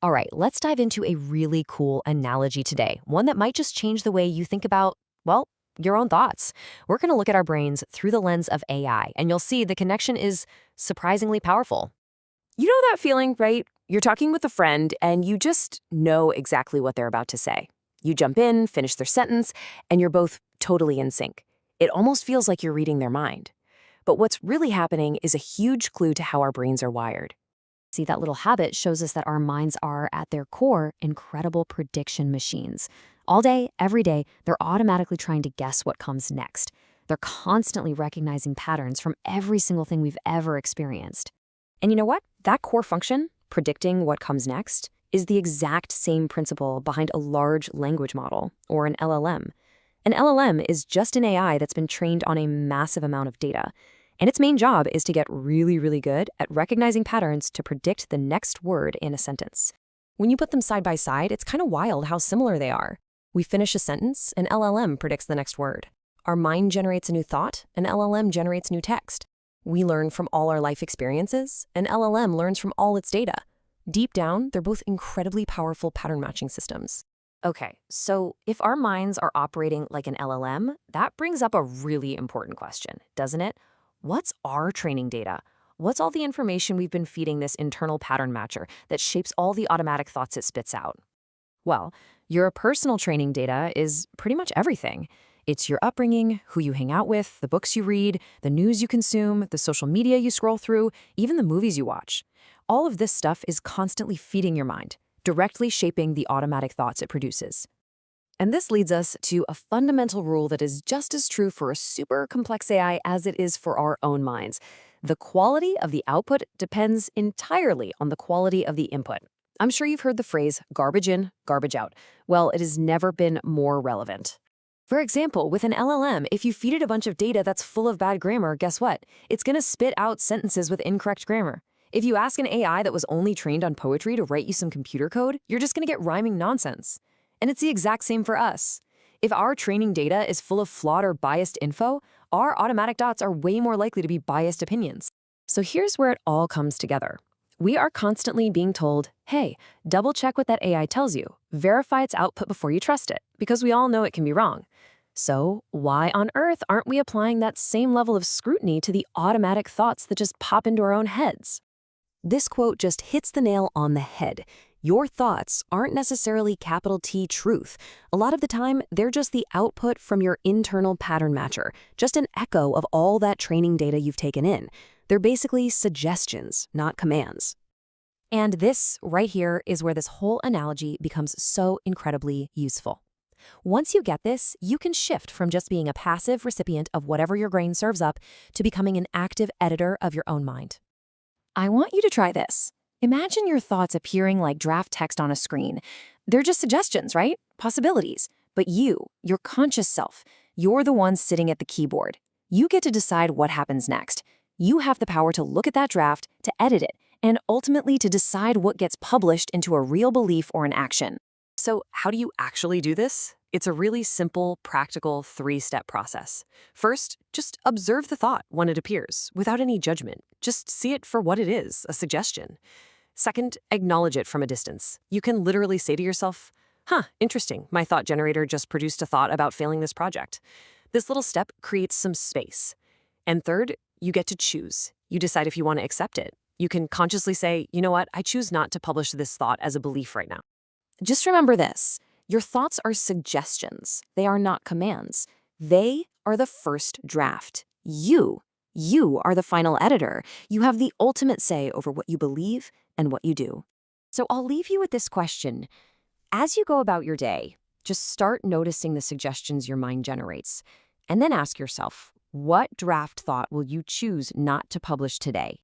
All right, let's dive into a really cool analogy today, one that might just change the way you think about, well, your own thoughts. We're going to look at our brains through the lens of AI, and you'll see the connection is surprisingly powerful. You know that feeling, right? You're talking with a friend and you just know exactly what they're about to say. You jump in, finish their sentence, and you're both totally in sync. It almost feels like you're reading their mind. But what's really happening is a huge clue to how our brains are wired. See, that little habit shows us that our minds are, at their core, incredible prediction machines. All day, every day, they're automatically trying to guess what comes next. They're constantly recognizing patterns from every single thing we've ever experienced. And you know what? That core function, predicting what comes next, is the exact same principle behind a large language model, or an LLM. An LLM is just an AI that's been trained on a massive amount of data. And its main job is to get really, really good at recognizing patterns to predict the next word in a sentence. When you put them side by side, it's kind of wild how similar they are. We finish a sentence, an LLM predicts the next word. Our mind generates a new thought, an LLM generates new text. We learn from all our life experiences, an LLM learns from all its data. Deep down, they're both incredibly powerful pattern matching systems. Okay, so if our minds are operating like an LLM, that brings up a really important question, doesn't it? What's our training data? What's all the information we've been feeding this internal pattern matcher that shapes all the automatic thoughts it spits out? Well, your personal training data is pretty much everything. It's your upbringing, who you hang out with, the books you read, the news you consume, the social media you scroll through, even the movies you watch. All of this stuff is constantly feeding your mind, directly shaping the automatic thoughts it produces. And this leads us to a fundamental rule that is just as true for a super complex AI as it is for our own minds. The quality of the output depends entirely on the quality of the input. I'm sure you've heard the phrase garbage in, garbage out. Well, it has never been more relevant. For example, with an LLM, if you feed it a bunch of data that's full of bad grammar, guess what? It's going to spit out sentences with incorrect grammar. If you ask an AI that was only trained on poetry to write you some computer code, you're just going to get rhyming nonsense. And it's the exact same for us. If our training data is full of flawed or biased info, our automatic dots are way more likely to be biased opinions. So here's where it all comes together. We are constantly being told, hey, double check what that AI tells you. Verify its output before you trust it, because we all know it can be wrong. So why on earth aren't we applying that same level of scrutiny to the automatic thoughts that just pop into our own heads? This quote just hits the nail on the head. Your thoughts aren't necessarily capital T truth. A lot of the time, they're just the output from your internal pattern matcher, just an echo of all that training data you've taken in. They're basically suggestions, not commands. And this right here is where this whole analogy becomes so incredibly useful. Once you get this, you can shift from just being a passive recipient of whatever your brain serves up to becoming an active editor of your own mind. I want you to try this. Imagine your thoughts appearing like draft text on a screen. They're just suggestions, right? Possibilities. But you, your conscious self, you're the one sitting at the keyboard. You get to decide what happens next. You have the power to look at that draft, to edit it, and ultimately to decide what gets published into a real belief or an action. So how do you actually do this? It's a really simple, practical, three-step process. First, just observe the thought when it appears, without any judgment. Just see it for what it is, a suggestion. Second, acknowledge it from a distance. You can literally say to yourself, interesting, my thought generator just produced a thought about failing this project. This little step creates some space. And third, you get to choose. You decide if you want to accept it. You can consciously say, you know what, I choose not to publish this thought as a belief right now. Just remember this. Your thoughts are suggestions. They are not commands. They are the first draft. You are the final editor. You have the ultimate say over what you believe and what you do. So I'll leave you with this question. As you go about your day, just start noticing the suggestions your mind generates. And then ask yourself, what draft thought will you choose not to publish today?